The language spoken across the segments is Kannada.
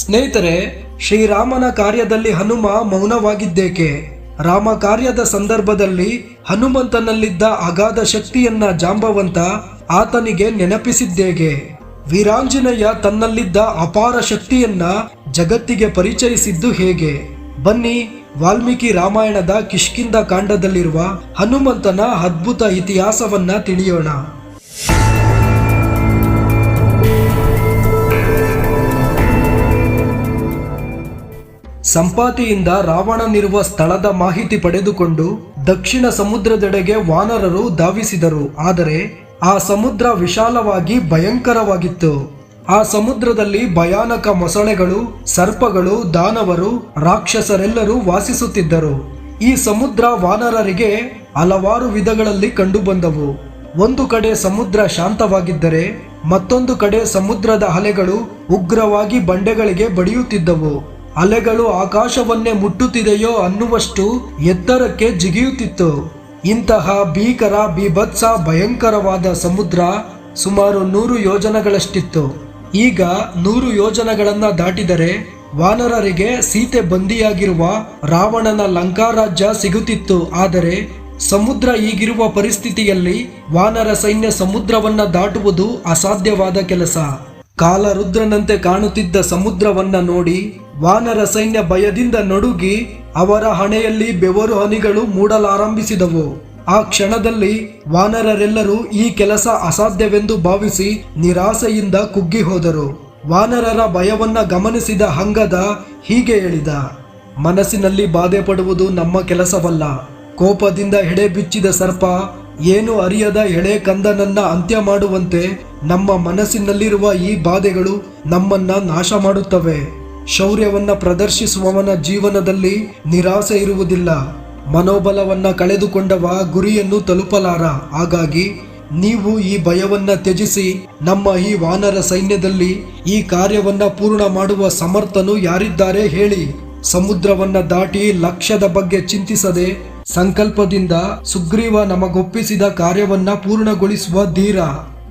ಸ್ನೇಹಿತರೆ, ಶ್ರೀರಾಮನ ಕಾರ್ಯದಲ್ಲಿ ಹನುಮ ಮೌನವಾಗಿದ್ದೇಕೆ? ರಾಮ ಕಾರ್ಯದ ಸಂದರ್ಭದಲ್ಲಿ ಹನುಮಂತನಲ್ಲಿದ್ದ ಅಗಾಧ ಶಕ್ತಿಯನ್ನ ಜಾಂಬವಂತ ಆತನಿಗೆ ನೆನಪಿಸಿದ್ದೇಗೆ? ವೀರಾಂಜನೇಯ ತನ್ನಲ್ಲಿದ್ದ ಅಪಾರ ಶಕ್ತಿಯನ್ನ ಜಗತ್ತಿಗೆ ಪರಿಚಯಿಸಿದ್ದು ಹೇಗೆ? ಬನ್ನಿ, ವಾಲ್ಮೀಕಿ ರಾಮಾಯಣದ ಕಿಷ್ಕಿಂಧ ಕಾಂಡದಲ್ಲಿರುವ ಹನುಮಂತನ ಅದ್ಭುತ ಇತಿಹಾಸವನ್ನ ತಿಳಿಯೋಣ. ಸಂಪಾತಿಯಿಂದ ರಾವಣನಿರುವ ಸ್ಥಳದ ಮಾಹಿತಿ ಪಡೆದುಕೊಂಡು ದಕ್ಷಿಣ ಸಮುದ್ರದೆಡೆಗೆ ವಾನರರು ಧಾವಿಸಿದರು. ಆದರೆ ಆ ಸಮುದ್ರ ವಿಶಾಲವಾಗಿ ಭಯಂಕರವಾಗಿತ್ತು. ಆ ಸಮುದ್ರದಲ್ಲಿ ಭಯಾನಕ ಮೊಸಳೆಗಳು, ಸರ್ಪಗಳು, ದಾನವರು, ರಾಕ್ಷಸರೆಲ್ಲರೂ ವಾಸಿಸುತ್ತಿದ್ದರು. ಈ ಸಮುದ್ರ ವಾನರರಿಗೆ ಹಲವಾರು ವಿಧಗಳಲ್ಲಿ ಕಂಡುಬಂದವು. ಒಂದು ಕಡೆ ಸಮುದ್ರ ಶಾಂತವಾಗಿದ್ದರೆ ಮತ್ತೊಂದು ಕಡೆ ಸಮುದ್ರದ ಅಲೆಗಳು ಉಗ್ರವಾಗಿ ಬಂಡೆಗಳಿಗೆ ಬಡಿಯುತ್ತಿದ್ದವು. ಅಲೆಗಳು ಆಕಾಶವನ್ನೇ ಮುಟ್ಟುತ್ತಿದೆಯೋ ಅನ್ನುವಷ್ಟು ಎತ್ತರಕ್ಕೆ ಜಿಗಿಯುತ್ತಿತ್ತು. ಇಂತಹ ಭೀಕರ, ಬೀಭತ್ಸ, ಭಯಂಕರವಾದ ಸಮುದ್ರ ಸುಮಾರು 100 ಯೋಜನಗಳಷ್ಟಿತ್ತು. ಈಗ 100 ಯೋಜನಗಳನ್ನ ದಾಟಿದರೆ ವಾನರರಿಗೆ ಸೀತೆ ಬಂದಿಯಾಗಿರುವ ರಾವಣನ ಲಂಕಾರಾಜ್ಯ ಸಿಗುತ್ತಿತ್ತು. ಆದರೆ ಸಮುದ್ರ ಈಗಿರುವ ಪರಿಸ್ಥಿತಿಯಲ್ಲಿ ವಾನರ ಸೈನ್ಯ ಸಮುದ್ರವನ್ನ ದಾಟುವುದು ಅಸಾಧ್ಯವಾದ ಕೆಲಸ. ಕಾಲರುದ್ರನಂತೆ ಕಾಣುತ್ತಿದ್ದ ಸಮುದ್ರವನ್ನ ನೋಡಿ ವಾನರ ಸೈನ್ಯ ಭಯದಿಂದ ನಡುಗಿ ಅವರ ಹಣೆಯಲ್ಲಿ ಬೆವರು ಹನಿಗಳು ಮೂಡಲಾರಂಭಿಸಿದವು. ಆ ಕ್ಷಣದಲ್ಲಿ ವಾನರರೆಲ್ಲರೂ ಈ ಕೆಲಸ ಅಸಾಧ್ಯವೆಂದು ಭಾವಿಸಿ ನಿರಾಸೆಯಿಂದ ಕುಗ್ಗಿ ಹೋದರು. ವಾನರರ ಭಯವನ್ನ ಗಮನಿಸಿದ ಅಂಗದ ಹೀಗೆ ಹೇಳಿದ: ಮನಸ್ಸಿನಲ್ಲಿ ಬಾಧೆ ಪಡುವುದು ನಮ್ಮ ಕೆಲಸವಲ್ಲ. ಕೋಪದಿಂದ ಎಡೆ ಬಿಚ್ಚಿದ ಸರ್ಪ ಏನು ಅರಿಯದ ಎಳೆ ಕಂದನನ್ನ ಅಂತ್ಯ ಮಾಡುವಂತೆ ನಮ್ಮ ಮನಸ್ಸಿನಲ್ಲಿರುವ ಈ ಬಾಧೆಗಳು ನಮ್ಮನ್ನ ನಾಶ ಮಾಡುತ್ತವೆ. ಶೌರ್ಯವನ್ನ ಪ್ರದರ್ಶಿಸುವವನ ಜೀವನದಲ್ಲಿ ನಿರಾಸೆ ಇರುವುದಿಲ್ಲ. ಮನೋಬಲವನ್ನ ಕಳೆದುಕೊಂಡವ ಗುರಿಯನ್ನು ತಲುಪಲಾರ. ಹಾಗಾಗಿ ನೀವು ಈ ಭಯವನ್ನ ತ್ಯಜಿಸಿ ನಮ್ಮ ಈ ವಾನರ ಸೈನ್ಯದಲ್ಲಿ ಈ ಕಾರ್ಯವನ್ನ ಪೂರ್ಣ ಮಾಡುವ ಸಮರ್ಥನು ಯಾರಿದ್ದಾರೆ ಹೇಳಿ. ಸಮುದ್ರವನ್ನ ದಾಟಿ ಲಕ್ಷ್ಯದ ಬಗ್ಗೆ ಚಿಂತಿಸದೆ ಸಂಕಲ್ಪದಿಂದ ಸುಗ್ರೀವ ನಮಗೊಪ್ಪಿಸಿದ ಕಾರ್ಯವನ್ನ ಪೂರ್ಣಗೊಳಿಸುವ ಧೀರ.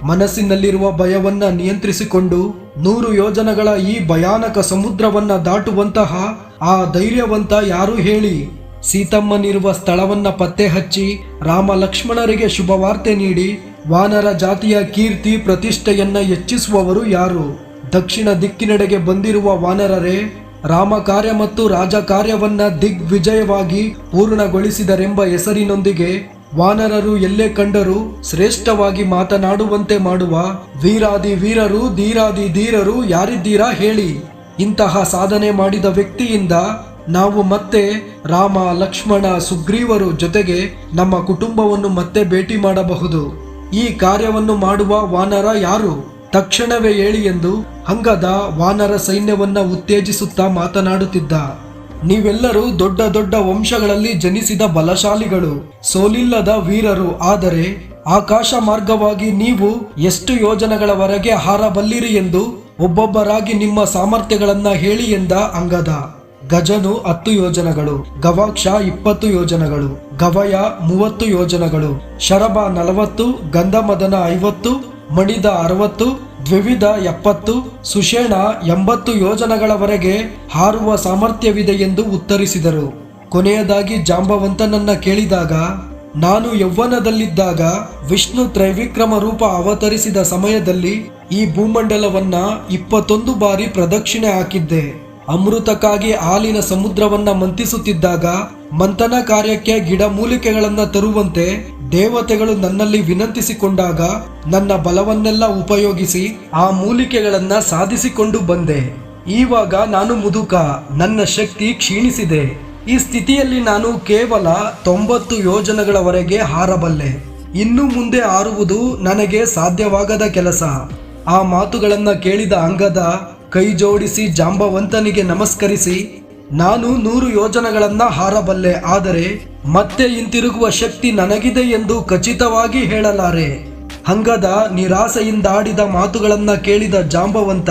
ಮನಸ್ಸಿನಲ್ಲಿರುವ ಭಯವನ್ನ ನಿಯಂತ್ರಿಸಿಕೊಂಡು 100 ಯೋಜನಗಳ ಈ ಭಯಾನಕ ಸಮುದ್ರವನ್ನ ದಾಟುವಂತಹ ಆ ಧೈರ್ಯವಂತ ಯಾರು ಹೇಳಿ. ಸೀತಮ್ಮನಿರುವ ಸ್ಥಳವನ್ನ ಪತ್ತೆ ಹಚ್ಚಿ ರಾಮ ಲಕ್ಷ್ಮಣರಿಗೆ ಶುಭವಾರ್ತೆ ನೀಡಿ ವಾನರ ಜಾತಿಯ ಕೀರ್ತಿ ಪ್ರತಿಷ್ಠೆಯನ್ನ ಹೆಚ್ಚಿಸುವವರು ಯಾರು? ದಕ್ಷಿಣ ದಿಕ್ಕಿನೆಡೆಗೆ ಬಂದಿರುವ ವಾನರರೇ ರಾಮ ಕಾರ್ಯ ಮತ್ತು ರಾಜ ಕಾರ್ಯವನ್ನ ದಿಗ್ವಿಜಯವಾಗಿ ಪೂರ್ಣಗೊಳಿಸಿದರೆಂಬ ಹೆಸರಿನೊಂದಿಗೆ ವಾನರರು ಎಲ್ಲೇ ಕಂಡರೂ ಶ್ರೇಷ್ಠವಾಗಿ ಮಾತನಾಡುವಂತೆ ಮಾಡುವ ವೀರಾದಿ ವೀರರು, ಧೀರಾದಿ ಧೀರರು ಯಾರಿದ್ದೀರಾ ಹೇಳಿ. ಇಂತಹ ಸಾಧನೆ ಮಾಡಿದ ವ್ಯಕ್ತಿಯಿಂದ ನಾವು ಮತ್ತೆ ರಾಮ, ಲಕ್ಷ್ಮಣ, ಸುಗ್ರೀವರು ಜೊತೆಗೆ ನಮ್ಮ ಕುಟುಂಬವನ್ನು ಮತ್ತೆ ಭೇಟಿ ಮಾಡಬಹುದು. ಈ ಕಾರ್ಯವನ್ನು ಮಾಡುವ ವಾನರ ಯಾರು? ತಕ್ಷಣವೇ ಹೇಳಿ ಎಂದು ಅಂಗದ ವಾನರ ಸೈನ್ಯವನ್ನ ಉತ್ತೇಜಿಸುತ್ತಾ ಮಾತನಾಡುತ್ತಿದ್ದ. ನೀವೆಲ್ಲರೂ ದೊಡ್ಡ ದೊಡ್ಡ ವಂಶಗಳಲ್ಲಿ ಜನಿಸಿದ ಬಲಶಾಲಿಗಳು, ಸೋಲಿಲ್ಲದ ವೀರರು. ಆದರೆ ಆಕಾಶ ಮಾರ್ಗವಾಗಿ ನೀವು ಎಷ್ಟು ಯೋಜನಗಳವರೆಗೆ ಹಾರಬಲ್ಲಿರಿ ಎಂದು ಒಬ್ಬೊಬ್ಬರಾಗಿ ನಿಮ್ಮ ಸಾಮರ್ಥ್ಯಗಳನ್ನ ಹೇಳಿ ಎಂದ ಅಂಗದ. ಗಜನು 10 ಯೋಜನಗಳು, ಗವಾಕ್ಷ 20 ಯೋಜನಗಳು, ಗವಯ 30 ಯೋಜನಗಳು, ಶರಭ 40, ಗಂಧಮದನ 50, ಮಣಿದ 60, ದ್ವಿವಿಧ 70, ಸುಷೇಣ 80 ಯೋಜನಗಳವರೆಗೆ ಹಾರುವ ಸಾಮರ್ಥ್ಯವಿದೆ ಎಂದು ಉತ್ತರಿಸಿದರು. ಕೊನೆಯದಾಗಿ ಜಾಂಬವಂತನನ್ನ ಕೇಳಿದಾಗ, ನಾನು ಯೌವನದಲ್ಲಿದ್ದಾಗ ವಿಷ್ಣು ತ್ರೈವಿಕ್ರಮ ರೂಪ ಅವತರಿಸಿದ ಸಮಯದಲ್ಲಿ ಈ ಭೂಮಂಡಲವನ್ನ 21 ಬಾರಿ ಪ್ರದಕ್ಷಿಣೆ ಹಾಕಿದ್ದೆ. ಅಮೃತಕ್ಕಾಗಿ ಹಾಲಿನ ಸಮುದ್ರವನ್ನ ಮಂಥಿಸುತ್ತಿದ್ದಾಗ ಮಂಥನ ಕಾರ್ಯಕ್ಕೆ ಗಿಡಮೂಲಿಕೆಗಳನ್ನ ತರುವಂತೆ ದೇವತೆಗಳು ನನ್ನಲ್ಲಿ ವಿನಂತಿಸಿಕೊಂಡಾಗ ನನ್ನ ಬಲವನ್ನೆಲ್ಲ ಉಪಯೋಗಿಸಿ ಆ ಮೂಲಿಕೆಗಳನ್ನ ಸಾಧಿಸಿಕೊಂಡು ಬಂದೆ. ಈವಾಗ ನಾನು ಮುದುಕ, ನನ್ನ ಶಕ್ತಿ ಕ್ಷೀಣಿಸಿದೆ. ಈ ಸ್ಥಿತಿಯಲ್ಲಿ ನಾನು ಕೇವಲ 90 ಯೋಜನಗಳವರೆಗೆ ಹಾರಬಲ್ಲೆ. ಇನ್ನು ಮುಂದೆ ಹಾರುವುದು ನನಗೆ ಸಾಧ್ಯವಾಗದ ಕೆಲಸ. ಆ ಮಾತುಗಳನ್ನ ಕೇಳಿದ ಅಂಗದ ಕೈ ಜೋಡಿಸಿ ಜಾಂಬವಂತನಿಗೆ ನಮಸ್ಕರಿಸಿ, ನಾನು 100 ಯೋಜನಗಳನ್ನ ಹಾರಬಲ್ಲೆ, ಆದರೆ ಮತ್ತೆ ಹಿಂತಿರುಗುವ ಶಕ್ತಿ ನನಗಿದೆ ಎಂದು ಖಚಿತವಾಗಿ ಹೇಳಲಾರೆ. ಅಂಗದ ನಿರಾಸೆಯಿಂದಾಡಿದ ಮಾತುಗಳನ್ನ ಕೇಳಿದ ಜಾಂಬವಂತ,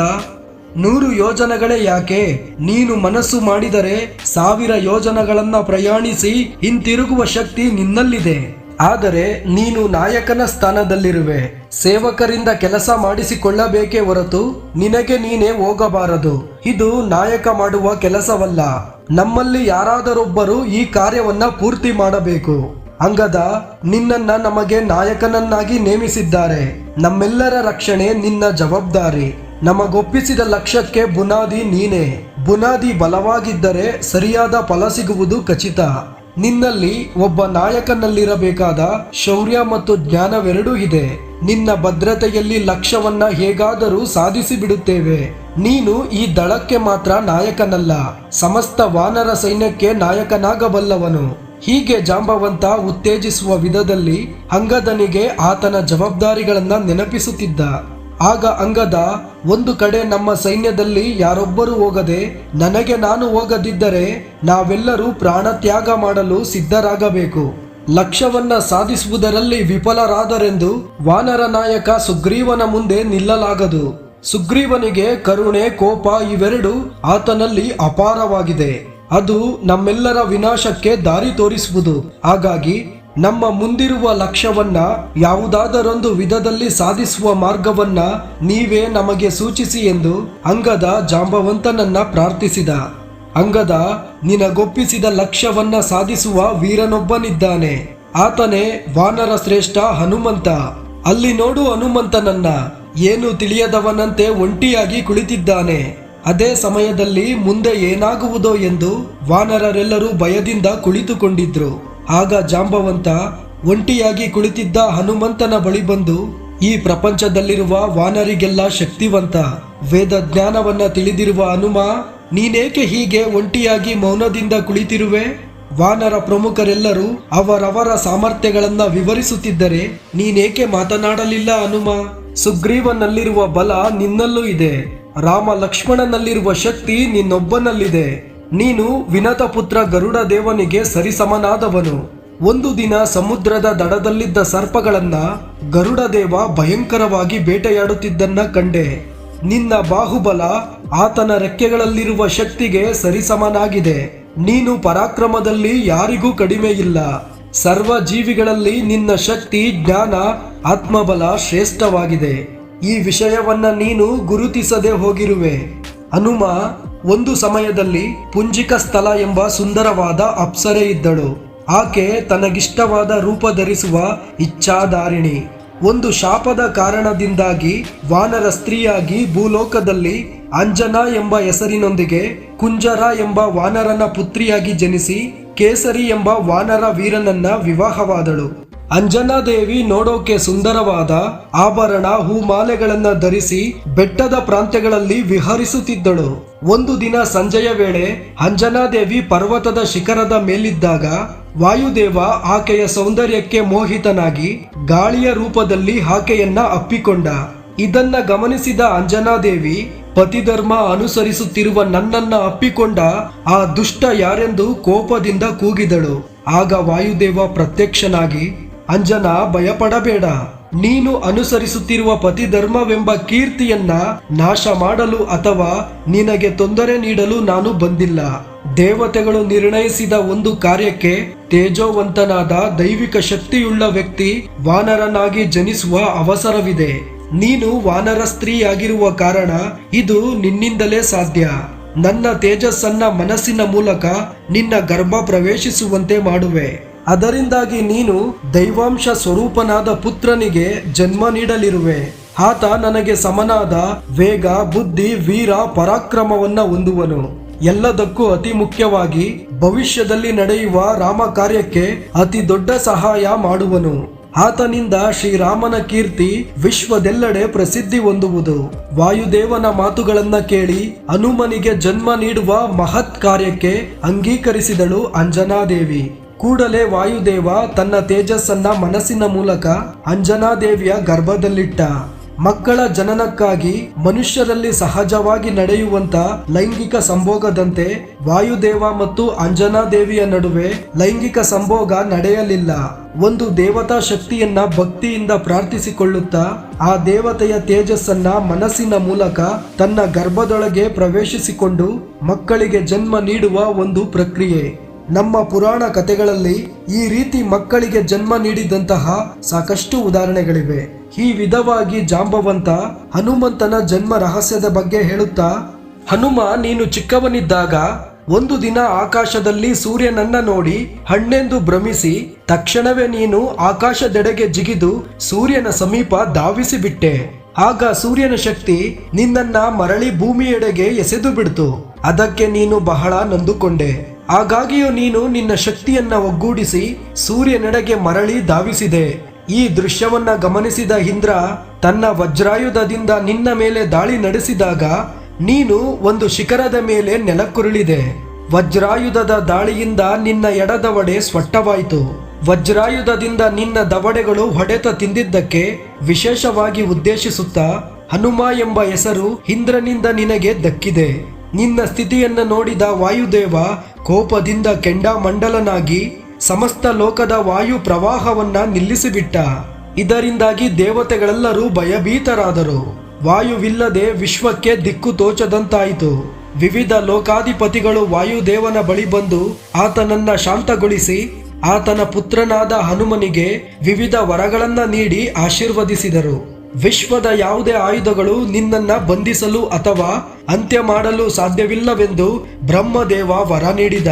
100 ಯೋಜನಗಳೇ ಯಾಕೆ? ನೀನು ಮನಸ್ಸು ಮಾಡಿದರೆ 1000 ಯೋಜನಗಳನ್ನ ಪ್ರಯಾಣಿಸಿ ಹಿಂತಿರುಗುವ ಶಕ್ತಿ ನಿನ್ನಲ್ಲಿದೆ. ಆದರೆ ನೀನು ನಾಯಕನ ಸ್ಥಾನದಲ್ಲಿರುವೆ. ಸೇವಕರಿಂದ ಕೆಲಸ ಮಾಡಿಸಿಕೊಳ್ಳಬೇಕೇ ಹೊರತು ನಿನಗೆ ನೀನೇ ಹೋಗಬಾರದು. ಇದು ನಾಯಕ ಮಾಡುವ ಕೆಲಸವಲ್ಲ. ನಮ್ಮಲ್ಲಿ ಯಾರಾದರೊಬ್ಬರು ಈ ಕಾರ್ಯವನ್ನ ಪೂರ್ತಿ ಮಾಡಬೇಕು. ಅಂಗದ, ನಿನ್ನನ್ನ ನಮಗೆ ನಾಯಕನನ್ನಾಗಿ ನೇಮಿಸಿದ್ದಾರೆ. ನಮ್ಮೆಲ್ಲರ ರಕ್ಷಣೆ ನಿನ್ನ ಜವಾಬ್ದಾರಿ. ನಮಗೊಪ್ಪಿಸಿದ ಲಕ್ಷ್ಯಕ್ಕೆ ಬುನಾದಿ ನೀನೇ. ಬುನಾದಿ ಬಲವಾಗಿದ್ದರೆ ಸರಿಯಾದ ಫಲ ಸಿಗುವುದು ಖಚಿತ. ನಿನ್ನಲ್ಲಿ ಒಬ್ಬ ನಾಯಕನಲ್ಲಿರಬೇಕಾದ ಶೌರ್ಯ ಮತ್ತು ಜ್ಞಾನವೆರಡೂ ಇದೆ. ನಿನ್ನ ಭದ್ರತೆಯಲ್ಲಿ ಲಕ್ಷ್ಯವನ್ನ ಹೇಗಾದರೂ ಸಾಧಿಸಿ ಬಿಡುತ್ತೇವೆ. ನೀನು ಈ ದಳಕ್ಕೆ ಮಾತ್ರ ನಾಯಕನಲ್ಲ, ಸಮಸ್ತ ವಾನರ ಸೈನ್ಯಕ್ಕೆ ನಾಯಕನಾಗಬಲ್ಲವನು. ಹೀಗೆ ಜಾಂಬವಂತ ಉತ್ತೇಜಿಸುವ ವಿಧದಲ್ಲಿ ಅಂಗದನಿಗೆ ಆತನ ಜವಾಬ್ದಾರಿಗಳನ್ನ ನೆನಪಿಸುತ್ತಿದ್ದ. ಆಗ ಅಂಗದ, ಒಂದು ಕಡೆ ನಮ್ಮ ಸೈನ್ಯದಲ್ಲಿ ಯಾರೊಬ್ಬರೂ ಹೋಗದೆ ನನಗೆ ನಾನು ಹೋಗದಿದ್ದರೆ ನಾವೆಲ್ಲರೂ ಪ್ರಾಣ ತ್ಯಾಗ ಮಾಡಲು ಸಿದ್ಧರಾಗಬೇಕು. ಲಕ್ಷ್ಯವನ್ನ ಸಾಧಿಸುವುದರಲ್ಲಿ ವಿಫಲರಾದರೆಂದು ವಾನರ ನಾಯಕ ಸುಗ್ರೀವನ ಮುಂದೆ ನಿಲ್ಲಲಾಗದು. ಸುಗ್ರೀವನಿಗೆ ಕರುಣೆ, ಕೋಪ ಇವೆರಡು ಆತನಲ್ಲಿ ಅಪಾರವಾಗಿದೆ. ಅದು ನಮ್ಮೆಲ್ಲರ ವಿನಾಶಕ್ಕೆ ದಾರಿ ತೋರಿಸುವುದು. ಹಾಗಾಗಿ ನಮ್ಮ ಮುಂದಿರುವ ಲಕ್ಷ್ಯವನ್ನ ಯಾವುದಾದರೊಂದು ವಿಧದಲ್ಲಿ ಸಾಧಿಸುವ ಮಾರ್ಗವನ್ನ ನೀವೇ ನಮಗೆ ಸೂಚಿಸಿ ಎಂದು ಅಂಗದ ಜಾಂಬವಂತನನ್ನ ಪ್ರಾರ್ಥಿಸಿದ. ಅಂಗದ, ನಿನಗೊಪ್ಪಿಸಿದ ಲಕ್ಷ್ಯವನ್ನ ಸಾಧಿಸುವ ವೀರನೊಬ್ಬನಿದ್ದಾನೆ. ಆತನೇ ವಾನರ ಶ್ರೇಷ್ಠ ಹನುಮಂತ. ಅಲ್ಲಿ ನೋಡು ಹನುಮಂತನನ್ನ, ಏನು ತಿಳಿಯದವನಂತೆ ಒಂಟಿಯಾಗಿ ಕುಳಿತಿದ್ದಾನೆ. ಅದೇ ಸಮಯದಲ್ಲಿ ಮುಂದೆ ಏನಾಗುವುದೋ ಎಂದು ವಾನರರೆಲ್ಲರೂ ಭಯದಿಂದ ಕುಳಿತುಕೊಂಡಿದ್ರು. ಆಗ ಜಾಂಬವಂತ ಒಂಟಿಯಾಗಿ ಕುಳಿತಿದ್ದ ಹನುಮಂತನ ಬಳಿ ಬಂದು, ಈ ಪ್ರಪಂಚದಲ್ಲಿರುವ ವಾನರಿಗೆಲ್ಲ ಶಕ್ತಿವಂತ, ವೇದ ಜ್ಞಾನವನ್ನ ತಿಳಿದಿರುವ ಹನುಮ, ನೀನೇಕೆ ಹೀಗೆ ಒಂಟಿಯಾಗಿ ಮೌನದಿಂದ ಕುಳಿತಿರುವೆ? ವಾನರ ಪ್ರಮುಖರೆಲ್ಲರೂ ಅವರವರ ಸಾಮರ್ಥ್ಯಗಳನ್ನ ವಿವರಿಸುತ್ತಿದ್ದರೆ ನೀನೇಕೆ ಮಾತನಾಡಲಿಲ್ಲ ಹನುಮ? ಸುಗ್ರೀವನಲ್ಲಿರುವ ಬಲ ನಿನ್ನಲ್ಲೂ ಇದೆ. ರಾಮ ಲಕ್ಷ್ಮಣನಲ್ಲಿರುವ ಶಕ್ತಿ ನಿನ್ನೊಬ್ಬನಲ್ಲಿದೆ. ನೀನು ವಿನತ ಪುತ್ರ ಗರುಡ ದೇವನಿಗೆ ಸರಿಸಮನಾದವನು. ಒಂದು ದಿನ ಸಮುದ್ರದ ದಡದಲ್ಲಿದ್ದ ಸರ್ಪಗಳನ್ನ ಗರುಡ ದೇವ ಭಯಂಕರವಾಗಿ ಬೇಟೆಯಾಡುತ್ತಿದ್ದನ್ನ ಕಂಡೆ. ನಿನ್ನ ಬಾಹುಬಲ ಆತನ ರೆಕ್ಕೆಗಳಲ್ಲಿರುವ ಶಕ್ತಿಗೆ ಸರಿಸಮನಾಗಿದೆ. ನೀನು ಪರಾಕ್ರಮದಲ್ಲಿ ಯಾರಿಗೂ ಕಡಿಮೆ ಇಲ್ಲ. ಸರ್ವ ಜೀವಿಗಳಲ್ಲಿ ನಿನ್ನ ಶಕ್ತಿ, ಜ್ಞಾನ, ಆತ್ಮಬಲ ಶ್ರೇಷ್ಠವಾಗಿದೆ. ಈ ವಿಷಯವನ್ನ ನೀನು ಗುರುತಿಸದೆ ಹೋಗಿರುವೆ. ಹನುಮ, ಒಂದು ಸಮಯದಲ್ಲಿ ಪುಂಜಿಕ ಸ್ಥಳ ಎಂಬ ಸುಂದರವಾದ ಅಪ್ಸರೆ ಇದ್ದಳು. ಆಕೆ ತನಗಿಷ್ಟವಾದ ರೂಪ ಧರಿಸುವ ಇಚ್ಛಾಧಾರಿಣಿ. ಒಂದು ಶಾಪದ ಕಾರಣದಿಂದಾಗಿ ವಾನರ ಸ್ತ್ರೀಯಾಗಿ ಭೂಲೋಕದಲ್ಲಿ ಅಂಜನಾ ಎಂಬ ಹೆಸರಿನೊಂದಿಗೆ ಕುಂಜರ ಎಂಬ ವಾನರನ ಪುತ್ರಿಯಾಗಿ ಜನಿಸಿ ಕೇಸರಿ ಎಂಬ ವಾನರ ವೀರನನ್ನ ವಿವಾಹವಾದಳು. ಅಂಜನಾದೇವಿ ನೋಡೋಕೆ ಸುಂದರವಾದ ಆಭರಣ, ಹೂಮಾಲೆಗಳನ್ನ ಧರಿಸಿ ಬೆಟ್ಟದ ಪ್ರಾಂತ್ಯಗಳಲ್ಲಿ ವಿಹರಿಸುತ್ತಿದ್ದಳು. ಒಂದು ದಿನ ಸಂಜೆಯ ವೇಳೆ ಅಂಜನಾದೇವಿ ಪರ್ವತದ ಶಿಖರದ ಮೇಲಿದ್ದಾಗ ವಾಯುದೇವ ಆಕೆಯ ಸೌಂದರ್ಯಕ್ಕೆ ಮೋಹಿತನಾಗಿ ಗಾಳಿಯ ರೂಪದಲ್ಲಿ ಆಕೆಯನ್ನ ಅಪ್ಪಿಕೊಂಡ. ಇದನ್ನ ಗಮನಿಸಿದ ಅಂಜನಾದೇವಿ, ಪತಿಧರ್ಮ ಅನುಸರಿಸುತ್ತಿರುವ ನನ್ನನ್ನ ಅಪ್ಪಿಕೊಂಡ ಆ ದುಷ್ಟ ಯಾರೆಂದು ಕೋಪದಿಂದ ಕೂಗಿದಳು. ಆಗ ವಾಯುದೇವ ಪ್ರತ್ಯಕ್ಷನಾಗಿ, ಅಂಜನಾ, ಭಯಪಡಬೇಡ. ನೀನು ಅನುಸರಿಸುತ್ತಿರುವ ಪತಿಧರ್ಮವೆಂಬ ಕೀರ್ತಿಯನ್ನ ನಾಶ ಮಾಡಲು ಅಥವಾ ನಿನಗೆ ತೊಂದರೆ ನೀಡಲು ನಾನು ಬಂದಿಲ್ಲ. ದೇವತೆಗಳು ನಿರ್ಣಯಿಸಿದ ಒಂದು ಕಾರ್ಯಕ್ಕೆ ತೇಜೋವಂತನಾದ ದೈವಿಕ ಶಕ್ತಿಯುಳ್ಳ ವ್ಯಕ್ತಿ ವಾನರನಾಗಿ ಜನಿಸುವ ಅವಸರವಿದೆ. ನೀನು ವಾನರ ಸ್ತ್ರೀಯಾಗಿರುವ ಕಾರಣ ಇದು ನಿನ್ನಿಂದಲೇ ಸಾಧ್ಯ. ನನ್ನ ತೇಜಸ್ಸನ್ನ ಮನಸ್ಸಿನ ಮೂಲಕ ನಿನ್ನ ಗರ್ಭ ಪ್ರವೇಶಿಸುವಂತೆ ಮಾಡುವೆ. ಅದರಿಂದಾಗಿ ನೀನು ದೈವಾಂಶ ಸ್ವರೂಪನಾದ ಪುತ್ರನಿಗೆ ಜನ್ಮ ನೀಡಲಿರುವೆ. ಆತ ನನಗೆ ಸಮನಾದ ವೇಗ, ಬುದ್ಧಿ, ವೀರ, ಪರಾಕ್ರಮವನ್ನ ಹೊಂದುವನು. ಎಲ್ಲದಕ್ಕೂ ಅತಿ ಮುಖ್ಯವಾಗಿ ಭವಿಷ್ಯದಲ್ಲಿ ನಡೆಯುವ ರಾಮ ಕಾರ್ಯಕ್ಕೆ ಅತಿ ದೊಡ್ಡ ಸಹಾಯ ಮಾಡುವನು. ಆತನಿಂದ ಶ್ರೀರಾಮನ ಕೀರ್ತಿ ವಿಶ್ವದೆಲ್ಲೆಡೆ ಪ್ರಸಿದ್ಧಿ ಹೊಂದುವುದು. ವಾಯುದೇವನ ಮಾತುಗಳನ್ನ ಕೇಳಿ ಹನುಮನಿಗೆ ಜನ್ಮ ನೀಡುವ ಮಹತ್ ಕಾರ್ಯಕ್ಕೆ ಅಂಗೀಕರಿಸಿದಳು ಅಂಜನಾದೇವಿ. ಕೂಡಲೇ ವಾಯುದೇವ ತನ್ನ ತೇಜಸ್ಸನ್ನ ಮನಸ್ಸಿನ ಮೂಲಕ ಅಂಜನಾದೇವಿಯ ಗರ್ಭದಲ್ಲಿಟ್ಟ. ಮಕ್ಕಳ ಜನನಕ್ಕಾಗಿ ಮನುಷ್ಯರಲ್ಲಿ ಸಹಜವಾಗಿ ನಡೆಯುವಂತ ಲೈಂಗಿಕ ಸಂಭೋಗದಂತೆ ವಾಯುದೇವ ಮತ್ತು ಅಂಜನಾದೇವಿಯ ನಡುವೆ ಲೈಂಗಿಕ ಸಂಭೋಗ ನಡೆಯಲಿಲ್ಲ. ಒಂದು ದೇವತಾ ಶಕ್ತಿಯನ್ನ ಭಕ್ತಿಯಿಂದ ಪ್ರಾರ್ಥಿಸಿಕೊಳ್ಳುತ್ತಾ ಆ ದೇವತೆಯ ತೇಜಸ್ಸನ್ನ ಮನಸ್ಸಿನ ಮೂಲಕ ತನ್ನ ಗರ್ಭದೊಳಗೆ ಪ್ರವೇಶಿಸಿಕೊಂಡು ಮಕ್ಕಳಿಗೆ ಜನ್ಮ ನೀಡುವ ಒಂದು ಪ್ರಕ್ರಿಯೆ. ನಮ್ಮ ಪುರಾಣ ಕಥೆಗಳಲ್ಲಿ ಈ ರೀತಿ ಮಕ್ಕಳಿಗೆ ಜನ್ಮ ನೀಡಿದಂತಹ ಸಾಕಷ್ಟು ಉದಾಹರಣೆಗಳಿವೆ. ಈ ವಿಧವಾಗಿ ಜಾಂಬವಂತ ಹನುಮಂತನ ಜನ್ಮ ರಹಸ್ಯದ ಬಗ್ಗೆ ಹೇಳುತ್ತಾ, ಹನುಮ, ನೀನು ಚಿಕ್ಕವನಿದ್ದಾಗ ಒಂದು ದಿನ ಆಕಾಶದಲ್ಲಿ ಸೂರ್ಯನನ್ನ ನೋಡಿ ಹಣ್ಣೆಂದು ಭ್ರಮಿಸಿ ತಕ್ಷಣವೇ ನೀನು ಆಕಾಶದೆಡೆಗೆ ಜಿಗಿದು ಸೂರ್ಯನ ಸಮೀಪ ಧಾವಿಸಿ ಬಿಟ್ಟೆ. ಆಗ ಸೂರ್ಯನ ಶಕ್ತಿ ನಿನ್ನನ್ನ ಮರಳಿ ಭೂಮಿಯೆಡೆಗೆ ಎಸೆದು ಬಿಡ್ತು. ಅದಕ್ಕೆ ನೀನು ಬಹಳ ನೊಂದುಕೊಂಡೆ. ಹಾಗಾಗಿಯೂ ನೀನು ನಿನ್ನ ಶಕ್ತಿಯನ್ನ ಒಗ್ಗೂಡಿಸಿ ಸೂರ್ಯನೆಡೆಗೆ ಮರಳಿ ಧಾವಿಸಿದೆ. ಈ ದೃಶ್ಯವನ್ನ ಗಮನಿಸಿದ ಇಂದ್ರ ತನ್ನ ವಜ್ರಾಯುಧದಿಂದ ನಿನ್ನ ಮೇಲೆ ದಾಳಿ ನಡೆಸಿದಾಗ ನೀನು ಒಂದು ಶಿಖರದ ಮೇಲೆ ನೆಲಕ್ಕುರುಳಿದೆ. ವಜ್ರಾಯುಧದ ದಾಳಿಯಿಂದ ನಿನ್ನ ಎಡದವಡೆ ಸ್ಫೋಟವಾಯಿತು. ವಜ್ರಾಯುಧದಿಂದ ನಿನ್ನ ದವಡೆಗಳು ಹೊಡೆತ ತಿಂದಿದ್ದಕ್ಕೆ ವಿಶೇಷವಾಗಿ ಉದ್ದೇಶಿಸುತ್ತಾ ಹನುಮ ಎಂಬ ಹೆಸರು ಇಂದ್ರನಿಂದ ನಿನಗೆ ದಕ್ಕಿದೆ. ನಿನ್ನ ಸ್ಥಿತಿಯನ್ನು ನೋಡಿದ ವಾಯುದೇವ ಕೋಪದಿಂದ ಕೆಂಡಾಮಂಡಲನಾಗಿ ಸಮಸ್ತ ಲೋಕದ ವಾಯು ಪ್ರವಾಹವನ್ನ ನಿಲ್ಲಿಸಿಬಿಟ್ಟ. ಇದರಿಂದಾಗಿ ದೇವತೆಗಳೆಲ್ಲರೂ ಭಯಭೀತರಾದರು. ವಾಯುವಿಲ್ಲದೆ ವಿಶ್ವಕ್ಕೆ ದಿಕ್ಕು ತೋಚದಂತಾಯಿತು. ವಿವಿಧ ಲೋಕಾಧಿಪತಿಗಳು ವಾಯುದೇವನ ಬಳಿ ಬಂದು ಆತನನ್ನ ಶಾಂತಗೊಳಿಸಿ ಆತನ ಪುತ್ರನಾದ ಹನುಮನಿಗೆ ವಿವಿಧ ವರಗಳನ್ನ ನೀಡಿ ಆಶೀರ್ವದಿಸಿದರು. ವಿಶ್ವದ ಯಾವುದೇ ಆಯುಧಗಳು ನಿನ್ನನ್ನ ಬಂಧಿಸಲು ಅಥವಾ ಅಂತ್ಯ ಮಾಡಲು ಸಾಧ್ಯವಿಲ್ಲವೆಂದು ಬ್ರಹ್ಮದೇವ ವರ ನೀಡಿದ.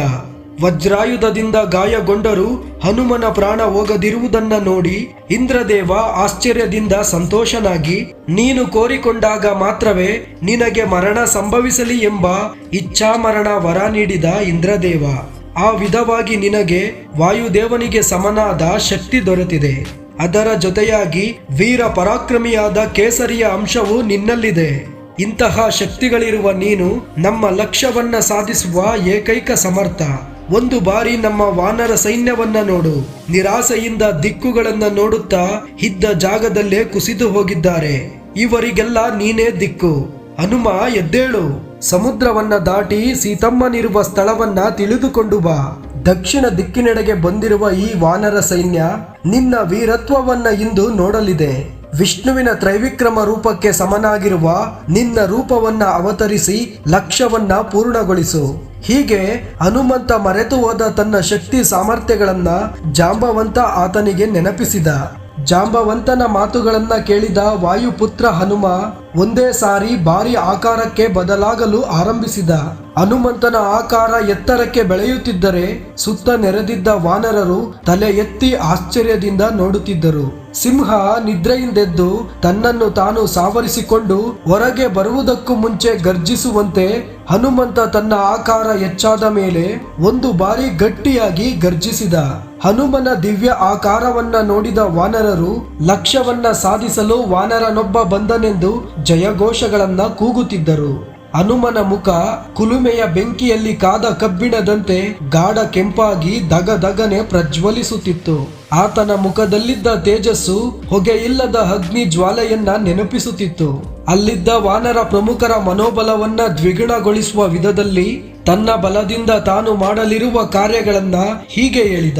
ವಜ್ರಾಯುಧದಿಂದ ಗಾಯಗೊಂಡರೂ ಹನುಮನ ಪ್ರಾಣ ಹೋಗದಿರುವುದನ್ನ ನೋಡಿ ಇಂದ್ರದೇವ ಆಶ್ಚರ್ಯದಿಂದ ಸಂತೋಷನಾಗಿ, ನೀನು ಕೋರಿಕೊಂಡಾಗ ಮಾತ್ರವೇ ನಿನಗೆ ಮರಣ ಸಂಭವಿಸಲಿ ಎಂಬ ಇಚ್ಛಾಮರಣ ವರ ನೀಡಿದ ಇಂದ್ರದೇವ. ಆ ವಿಧವಾಗಿ ನಿನಗೆ ವಾಯುದೇವನಿಗೆ ಸಮನಾದ ಶಕ್ತಿ ದೊರೆತಿದೆ. ಅದರ ಜೊತೆಯಾಗಿ ವೀರ ಪರಾಕ್ರಮಿಯಾದ ಕೇಸರಿಯ ಅಂಶವು ನಿನ್ನಲ್ಲಿದೆ. ಇಂತಹ ಶಕ್ತಿಗಳಿರುವ ನೀನು ನಮ್ಮ ಲಕ್ಷ್ಯವನ್ನ ಸಾಧಿಸುವ ಏಕೈಕ ಸಮರ್ಥ. ಒಂದು ಬಾರಿ ನಮ್ಮ ವಾನರ ಸೈನ್ಯವನ್ನ ನೋಡು. ನಿರಾಸೆಯಿಂದ ದಿಕ್ಕುಗಳನ್ನ ನೋಡುತ್ತಾ ಇದ್ದ ಜಾಗದಲ್ಲೇ ಕುಸಿದು ಹೋಗಿದ್ದಾರೆ. ಇವರಿಗೆಲ್ಲ ನೀನೇ ದಿಕ್ಕು. ಹನುಮ, ಎದ್ದೇಳು. ಸಮುದ್ರವನ್ನ ದಾಟಿ ಸೀತಮ್ಮನಿರುವ ಸ್ಥಳವನ್ನ ತಿಳಿದುಕೊಂಡು ಬಾ. ದಕ್ಷಿಣ ದಿಕ್ಕಿನೆಡೆಗೆ ಬಂದಿರುವ ಈ ವಾನರ ಸೈನ್ಯ ನಿನ್ನ ವೀರತ್ವವನ್ನ ಇಂದು ನೋಡಲಿದೆ. ವಿಷ್ಣುವಿನ ತ್ರೈವಿಕ್ರಮ ರೂಪಕ್ಕೆ ಸಮನಾಗಿರುವ ನಿನ್ನ ರೂಪವನ್ನ ಅವತರಿಸಿ ಲಕ್ಷ್ಯವನ್ನ ಪೂರ್ಣಗೊಳಿಸು. ಹೀಗೆ ಹನುಮಂತ ಮರೆತು ಹೋದ ತನ್ನ ಶಕ್ತಿ ಸಾಮರ್ಥ್ಯಗಳನ್ನ ಜಾಂಬವಂತ ಆತನಿಗೆ ನೆನಪಿಸಿದ. ಜಾಂಬವಂತನ ಮಾತುಗಳನ್ನ ಕೇಳಿದ ವಾಯುಪುತ್ರ ಹನುಮ ಒಂದೇ ಸಾರಿ ಭಾರಿ ಆಕಾರಕ್ಕೆ ಬದಲಾಗಲು ಆರಂಭಿಸಿದ. ಹನುಮಂತನ ಆಕಾರ ಎತ್ತರಕ್ಕೆ ಬೆಳೆಯುತ್ತಿದ್ದರೆ ಸುತ್ತ ನೆರೆದಿದ್ದ ವಾನರರು ತಲೆ ಎತ್ತಿ ಆಶ್ಚರ್ಯದಿಂದ ನೋಡುತ್ತಿದ್ದರು. ಸಿಂಹ ನಿದ್ರೆಯಿಂದೆದ್ದು ತನ್ನನ್ನು ತಾನು ಸಾವರಿಸಿಕೊಂಡು ಹೊರಗೆ ಬರುವುದಕ್ಕೂ ಮುಂಚೆ ಗರ್ಜಿಸುವಂತೆ ಹನುಮಂತ ತನ್ನ ಆಕಾರ ಹೆಚ್ಚಾದ ಮೇಲೆ ಒಂದು ಬಾರಿ ಗಟ್ಟಿಯಾಗಿ ಗರ್ಜಿಸಿದ. ಹನುಮನ ದಿವ್ಯ ಆಕಾರವನ್ನ ನೋಡಿದ ವಾನರರು ಲಕ್ಷ್ಯವನ್ನ ಸಾಧಿಸಲು ವಾನರನೊಬ್ಬ ಬಂದನೆಂದು ಜಯಘೋಷಗಳನ್ನ ಕೂಗುತ್ತಿದ್ದರು. ಹನುಮನ ಮುಖ ಕುಲುಮೆಯ ಬೆಂಕಿಯಲ್ಲಿ ಕಾದ ಕಬ್ಬಿಣದಂತೆ ಗಾಢ ಕೆಂಪಾಗಿ ದಗದಗನೆ ಪ್ರಜ್ವಲಿಸುತ್ತಿತ್ತು. ಆತನ ಮುಖದಲ್ಲಿದ್ದ ತೇಜಸ್ಸು ಹೊಗೆಯಿಲ್ಲದ ಅಗ್ನಿ ಜ್ವಾಲೆಯನ್ನ ನೆನಪಿಸುತ್ತಿತ್ತು. ಅಲ್ಲಿದ್ದ ವಾನರ ಪ್ರಮುಖರ ಮನೋಬಲವನ್ನ ದ್ವಿಗುಣಗೊಳಿಸುವ ವಿಧದಲ್ಲಿ ತನ್ನ ಬಲದಿಂದ ತಾನು ಮಾಡಲಿರುವ ಕಾರ್ಯಗಳನ್ನ ಹೀಗೆ ಹೇಳಿದ.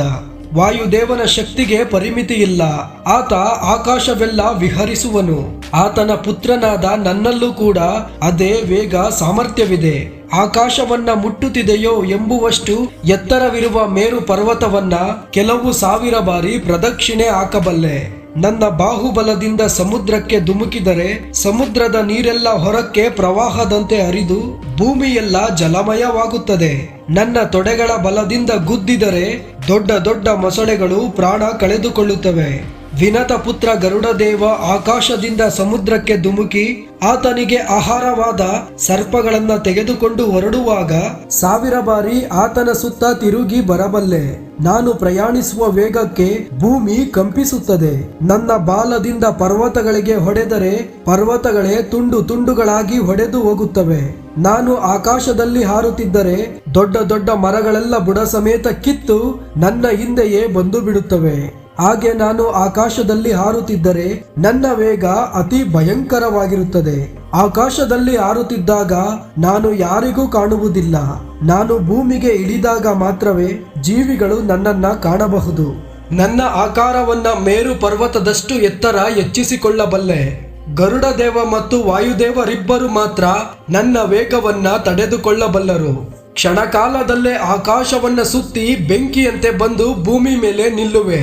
ವಾಯುದೇವನ ಶಕ್ತಿಗೆ ಪರಿಮಿತಿ ಇಲ್ಲ. ಆತ ಆಕಾಶವೆಲ್ಲ ವಿಹರಿಸುವನು. ಆತನ ಪುತ್ರನಾದ ನನ್ನಲ್ಲೂ ಕೂಡ ಅದೇ ವೇಗ ಸಾಮರ್ಥ್ಯವಿದೆ. ಆಕಾಶವನ್ನ ಮುಟ್ಟುತ್ತಿದೆಯೋ ಎಂಬುವಷ್ಟು ಎತ್ತರವಿರುವ ಮೇರು ಪರ್ವತವನ್ನ ಕೆಲವು ಸಾವಿರ ಬಾರಿ ಪ್ರದಕ್ಷಿಣೆ ಹಾಕಬಲ್ಲೆ. ನನ್ನ ಬಾಹುಬಲದಿಂದ ಸಮುದ್ರಕ್ಕೆ ಧುಮುಕಿದರೆ ಸಮುದ್ರದ ನೀರೆಲ್ಲ ಹೊರಕ್ಕೆ ಪ್ರವಾಹದಂತೆ ಹರಿದು ಭೂಮಿಯೆಲ್ಲ ಜಲಮಯವಾಗುತ್ತದೆ. ನನ್ನ ತೊಡೆಗಳ ಬಲದಿಂದ ಗುದ್ದಿದರೆ ದೊಡ್ಡ ದೊಡ್ಡ ಮೊಸಳೆಗಳು ಪ್ರಾಣ ಕಳೆದುಕೊಳ್ಳುತ್ತವೆ. ವಿನತ ಪುತ್ರ ಗರುಡದೇವ ಆಕಾಶದಿಂದ ಸಮುದ್ರಕ್ಕೆ ಧುಮುಕಿ ಆತನಿಗೆ ಆಹಾರವಾದ ಸರ್ಪಗಳನ್ನ ತೆಗೆದುಕೊಂಡು ಹೊರಡುವಾಗ ಸಾವಿರ ಬಾರಿ ಆತನ ಸುತ್ತ ತಿರುಗಿ ಬರಬಲ್ಲೆ. ನಾನು ಪ್ರಯಾಣಿಸುವ ವೇಗಕ್ಕೆ ಭೂಮಿ ಕಂಪಿಸುತ್ತದೆ. ನನ್ನ ಬಾಲದಿಂದ ಪರ್ವತಗಳಿಗೆ ಹೊಡೆದರೆ ಪರ್ವತಗಳೇ ತುಂಡು ತುಂಡುಗಳಾಗಿ ಹೊಡೆದು ಹೋಗುತ್ತವೆ. ನಾನು ಆಕಾಶದಲ್ಲಿ ಹಾರುತ್ತಿದ್ದರೆ ದೊಡ್ಡ ದೊಡ್ಡ ಮರಗಳೆಲ್ಲ ಬುಡ ಸಮೇತ ಕಿತ್ತು ನನ್ನ ಹಿಂದೆಯೇ ಬಂದು ಬಿಡುತ್ತವೆ. ಹಾಗೆ ನಾನು ಆಕಾಶದಲ್ಲಿ ಹಾರುತ್ತಿದ್ದರೆ ನನ್ನ ವೇಗ ಅತಿ ಭಯಂಕರವಾಗಿರುತ್ತದೆ. ಆಕಾಶದಲ್ಲಿ ಹಾರುತ್ತಿದ್ದಾಗ ನಾನು ಯಾರಿಗೂ ಕಾಣುವುದಿಲ್ಲ. ನಾನು ಭೂಮಿಗೆ ಇಳಿದಾಗ ಮಾತ್ರವೇ ಜೀವಿಗಳು ನನ್ನನ್ನ ಕಾಣಬಹುದು. ನನ್ನ ಆಕಾರವನ್ನ ಮೇರು ಪರ್ವತದಷ್ಟು ಎತ್ತರ ಹೆಚ್ಚಿಸಿಕೊಳ್ಳಬಲ್ಲೆ. ಗರುಡದೇವ ಮತ್ತು ವಾಯುದೇವರಿಬ್ಬರು ಮಾತ್ರ ನನ್ನ ವೇಗವನ್ನ ತಡೆದುಕೊಳ್ಳಬಲ್ಲರು. ಕ್ಷಣಕಾಲದಲ್ಲೇ ಆಕಾಶವನ್ನ ಸುತ್ತಿ ಬೆಂಕಿಯಂತೆ ಬಂದು ಭೂಮಿ ಮೇಲೆ ನಿಲ್ಲುವೆ.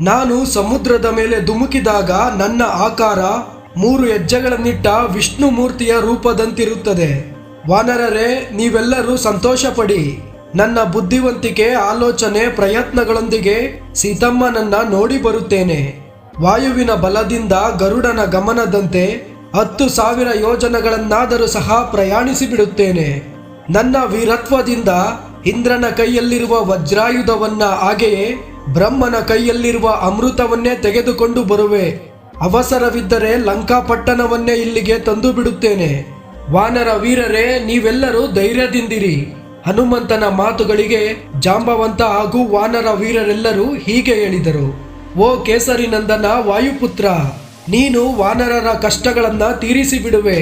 ನಾನು ಸಮುದ್ರದ ಮೇಲೆ ಧುಮುಕಿದಾಗ ನನ್ನ ಆಕಾರ 3 ಹೆಜ್ಜೆಗಳನ್ನಿಟ್ಟ ವಿಷ್ಣು ಮೂರ್ತಿಯ ರೂಪದಂತಿರುತ್ತದೆ. ವಾನರರೇ, ನೀವೆಲ್ಲರೂ ಸಂತೋಷ ಪಡಿ. ನನ್ನ ಬುದ್ಧಿವಂತಿಕೆ, ಆಲೋಚನೆ, ಪ್ರಯತ್ನಗಳೊಂದಿಗೆ ಸೀತಮ್ಮನನ್ನ ನೋಡಿ ಬರುತ್ತೇನೆ. ವಾಯುವಿನ ಬಲದಿಂದ ಗರುಡನ ಗಮನದಂತೆ 10,000 ಯೋಜನೆಗಳನ್ನಾದರೂ ಸಹ ಪ್ರಯಾಣಿಸಿ ಬಿಡುತ್ತೇನೆ. ನನ್ನ ವೀರತ್ವದಿಂದ ಇಂದ್ರನ ಕೈಯಲ್ಲಿರುವ ವಜ್ರಾಯುಧವನ್ನ, ಹಾಗೆಯೇ ಬ್ರಹ್ಮನ ಕೈಯಲ್ಲಿರುವ ಅಮೃತವನ್ನೇ ತೆಗೆದುಕೊಂಡು ಬರುವೆ. ಅವಸರವಿದ್ದರೆ ಲಂಕಾಪಟ್ಟಣವನ್ನೇ ಇಲ್ಲಿಗೆ ತಂದು ಬಿಡುತ್ತೇನೆ. ವಾನರ ವೀರರೇ, ನೀವೆಲ್ಲರೂ ಧೈರ್ಯದಿಂದಿರಿ. ಹನುಮಂತನ ಮಾತುಗಳಿಗೆ ಜಾಂಬವಂತ ಹಾಗೂ ವಾನರ ವೀರರೆಲ್ಲರೂ ಹೀಗೆ ಹೇಳಿದರು. ಓ ಕೇಸರಿನಂದನ ವಾಯುಪುತ್ರ, ನೀನು ವಾನರರ ಕಷ್ಟಗಳನ್ನ ತೀರಿಸಿ ಬಿಡುವೆ.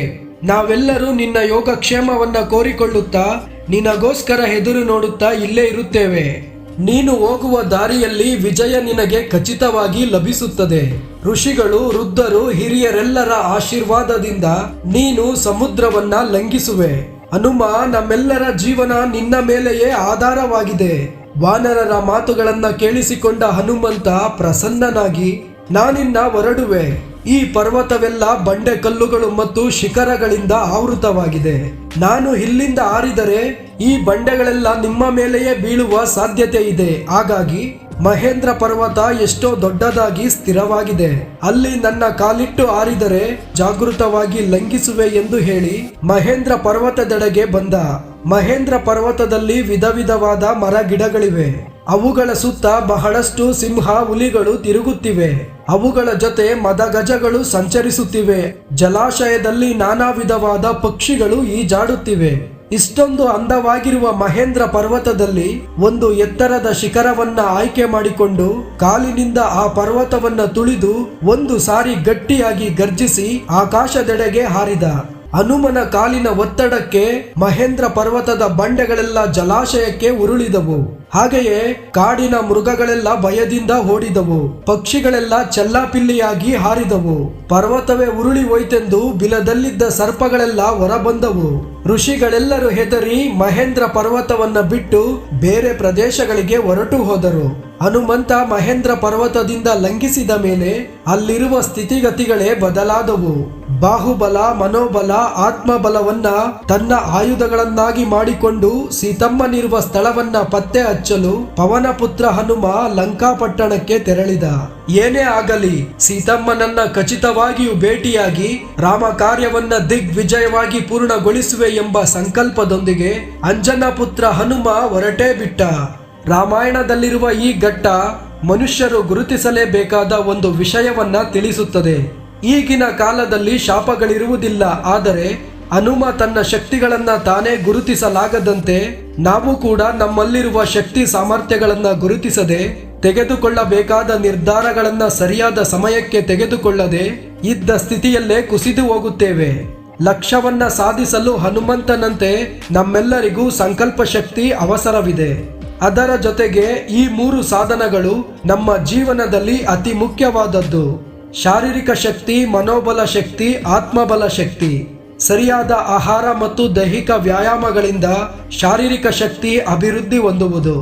ನಾವೆಲ್ಲರೂ ನಿನ್ನ ಯೋಗಕ್ಷೇಮವನ್ನ ಕೋರಿಕೊಳ್ಳುತ್ತಾ ನಿನಗೋಸ್ಕರ ಎದುರು ನೋಡುತ್ತಾ ಇಲ್ಲೇ ಇರುತ್ತೇವೆ. ನೀನು ಹೋಗುವ ದಾರಿಯಲ್ಲಿ ವಿಜಯ ನಿನಗೆ ಖಚಿತವಾಗಿ ಲಭಿಸುತ್ತದೆ. ಋಷಿಗಳು, ವೃದ್ಧರು, ಹಿರಿಯರೆಲ್ಲರ ಆಶೀರ್ವಾದದಿಂದ ನೀನು ಸಮುದ್ರವನ್ನ ಲಂಘಿಸುವೆ. ಹನುಮ, ನಮ್ಮೆಲ್ಲರ ಜೀವನ ನಿನ್ನ ಮೇಲೆಯೇ ಆಧಾರವಾಗಿದೆ. ವಾನರರ ಮಾತುಗಳನ್ನ ಕೇಳಿಸಿಕೊಂಡ ಹನುಮಂತ ಪ್ರಸನ್ನನಾಗಿ, ನಾನಿನ್ನ ಹೊರಡುವೆ. ಈ ಪರ್ವತವೆಲ್ಲ ಬಂಡೆ ಕಲ್ಲುಗಳು ಮತ್ತು ಶಿಖರಗಳಿಂದ ಆವೃತವಾಗಿದೆ. ನಾನು ಇಲ್ಲಿಂದ ಹಾರಿದರೆ ಈ ಬಂಡೆಗಳೆಲ್ಲ ನಿಮ್ಮ ಮೇಲೆಯೇ ಬೀಳುವ ಸಾಧ್ಯತೆ ಇದೆ. ಹಾಗಾಗಿ ಮಹೇಂದ್ರ ಪರ್ವತ ಎಷ್ಟೋ ದೊಡ್ಡದಾಗಿ ಸ್ಥಿರವಾಗಿದೆ. ಅಲ್ಲಿ ನನ್ನ ಕಾಲಿಟ್ಟು ಹಾರಿದರೆ ಜಾಗೃತವಾಗಿ ಲಂಘಿಸುವೆ ಎಂದು ಹೇಳಿ ಮಹೇಂದ್ರ ಪರ್ವತದೆಡೆಗೆ ಬಂದ. ಮಹೇಂದ್ರ ಪರ್ವತದಲ್ಲಿ ವಿಧ ವಿಧವಾದ ಮರ ಗಿಡಗಳಿವೆ. ಅವುಗಳ ಸುತ್ತ ಬಹಳಷ್ಟು ಸಿಂಹ, ಹುಲಿಗಳು ತಿರುಗುತ್ತಿವೆ. ಅವುಗಳ ಜೊತೆ ಮದಗಜಗಳು ಸಂಚರಿಸುತ್ತಿವೆ. ಜಲಾಶಯದಲ್ಲಿ ನಾನಾ ವಿಧವಾದ ಪಕ್ಷಿಗಳು ಈಜಾಡುತ್ತಿವೆ. ಇಷ್ಟೊಂದು ಅಂದವಾಗಿರುವ ಮಹೇಂದ್ರ ಪರ್ವತದಲ್ಲಿ ಒಂದು ಎತ್ತರದ ಶಿಖರವನ್ನ ಆಯ್ಕೆ ಮಾಡಿಕೊಂಡು ಕಾಲಿನಿಂದ ಆ ಪರ್ವತವನ್ನ ತುಳಿದು ಒಂದು ಸಾರಿ ಗಟ್ಟಿಯಾಗಿ ಗರ್ಜಿಸಿ ಆಕಾಶದೆಡೆಗೆ ಹಾರಿದ. ಹನುಮನ ಕಾಲಿನ ಒತ್ತಡಕ್ಕೆ ಮಹೇಂದ್ರ ಪರ್ವತದ ಬಂಡೆಗಳೆಲ್ಲ ಜಲಾಶಯಕ್ಕೆ ಉರುಳಿದವು. ಹಾಗೆಯೇ ಕಾಡಿನ ಮೃಗಗಳೆಲ್ಲ ಭಯದಿಂದ ಓಡಿದವು. ಪಕ್ಷಿಗಳೆಲ್ಲ ಚೆಲ್ಲಾಪಿಲ್ಲಿಯಾಗಿ ಹಾರಿದವು. ಪರ್ವತವೇ ಉರುಳಿ ಹೋಯ್ತೆಂದು ಬಿಲದಲ್ಲಿದ್ದ ಸರ್ಪಗಳೆಲ್ಲ ಹೊರಬಂದವು. ಋಷಿಗಳೆಲ್ಲರೂ ಹೆದರಿ ಮಹೇಂದ್ರ ಪರ್ವತವನ್ನ ಬಿಟ್ಟು ಬೇರೆ ಪ್ರದೇಶಗಳಿಗೆ ಹೊರಟು ಹೋದರು. ಹನುಮಂತ ಮಹೇಂದ್ರ ಪರ್ವತದಿಂದ ಲಂಘಿಸಿದ ಮೇಲೆ ಅಲ್ಲಿರುವ ಸ್ಥಿತಿಗತಿಗಳೇ ಬದಲಾದವು. ಬಾಹುಬಲ, ಮನೋಬಲ, ಆತ್ಮಬಲವನ್ನ ತನ್ನ ಆಯುಧಗಳನ್ನಾಗಿ ಮಾಡಿಕೊಂಡು ಸೀತಮ್ಮನಿರುವ ಸ್ಥಳವನ್ನ ಪತ್ತೆ ಹಚ್ಚಲು ಪವನಪುತ್ರ ಹನುಮ ಲಂಕಾಪಟ್ಟಣಕ್ಕೆ ತೆರಳಿದ. ಏನೇ ಆಗಲಿ, ಸೀತಮ್ಮನನ್ನ ಖಚಿತವಾಗಿಯೂ ಭೇಟಿಯಾಗಿ ರಾಮ ಕಾರ್ಯವನ್ನ ದಿಗ್ವಿಜಯವಾಗಿ ಪೂರ್ಣಗೊಳಿಸುವೆ ಎಂಬ ಸಂಕಲ್ಪದೊಂದಿಗೆ ಅಂಜನ ಪುತ್ರ ಹನುಮ ಹೊರಟೇ ಬಿಟ್ಟ. ರಾಮಾಯಣದಲ್ಲಿರುವ ಈ ಘಟ್ಟ ಮನುಷ್ಯರು ಗುರುತಿಸಲೇಬೇಕಾದ ಒಂದು ವಿಷಯವನ್ನ ತಿಳಿಸುತ್ತದೆ. ಈಗಿನ ಕಾಲದಲ್ಲಿ ಶಾಪಗಳಿರುವುದಿಲ್ಲ, ಆದರೆ ಹನುಮ ತನ್ನ ಶಕ್ತಿಗಳನ್ನ ತಾನೇ ಗುರುತಿಸಲಾಗದಂತೆ ನಾವು ಕೂಡ ನಮ್ಮಲ್ಲಿರುವ ಶಕ್ತಿ ಸಾಮರ್ಥ್ಯಗಳನ್ನ ಗುರುತಿಸದೆ ತೆಗೆದುಕೊಳ್ಳಬೇಕಾದ ನಿರ್ಧಾರಗಳನ್ನ ಸರಿಯಾದ ಸಮಯಕ್ಕೆ ತೆಗೆದುಕೊಳ್ಳದೆ ಇದ್ದ ಸ್ಥಿತಿಯಲ್ಲೇ ಕುಸಿದು ಹೋಗುತ್ತೇವೆ. ಲಕ್ಷ್ಯವನ್ನ ಸಾಧಿಸಲು ಹನುಮಂತನಂತೆ ನಮ್ಮೆಲ್ಲರಿಗೂ ಸಂಕಲ್ಪ ಶಕ್ತಿ ಅವಸರವಿದೆ. ಅದರ ಜೊತೆಗೆ ಈ 3 ಸಾಧನಗಳು ನಮ್ಮ ಜೀವನದಲ್ಲಿ ಅತಿ ಮುಖ್ಯವಾದದ್ದು. ಶಾರೀರಿಕ ಶಕ್ತಿ, ಮನೋಬಲ ಶಕ್ತಿ, ಆತ್ಮಬಲ ಶಕ್ತಿ. ಸರಿಯಾದ ಆಹಾರ ಮತ್ತು ದೈಹಿಕ ವ್ಯಾಯಾಮಗಳಿಂದ ಶಾರೀರಿಕ ಶಕ್ತಿ ಅಭಿವೃದ್ಧಿ ಹೊಂದುವುದು.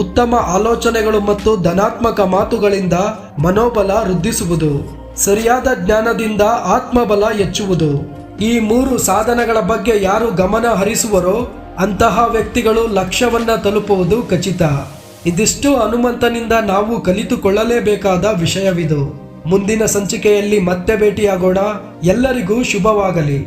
ಉತ್ತಮ ಆಲೋಚನೆಗಳು ಮತ್ತು ಧನಾತ್ಮಕ ಮಾತುಗಳಿಂದ ಮನೋಬಲ ವೃದ್ಧಿಸುವುದು. ಸರಿಯಾದ ಜ್ಞಾನದಿಂದ ಆತ್ಮಬಲ ಹೆಚ್ಚುವುದು. ಈ 3 ಸಾಧನಗಳ ಬಗ್ಗೆ ಯಾರು ಗಮನ ಹರಿಸುವರೋ ಅಂತಹ ವ್ಯಕ್ತಿಗಳು ಲಕ್ಷ್ಯವನ್ನ ತಲುಪುವುದು ಖಚಿತ. ಇದಿಷ್ಟು ಹನುಮಂತನಿಂದ ನಾವು ಕಲಿತುಕೊಳ್ಳಲೇಬೇಕಾದ ವಿಷಯವಿದು. ಮುಂದಿನ ಸಂಚಿಕೆಯಲ್ಲಿ ಮತ್ತೆ ಭೇಟಿಯಾಗೋಣ. ಎಲ್ಲರಿಗೂ ಶುಭವಾಗಲಿ.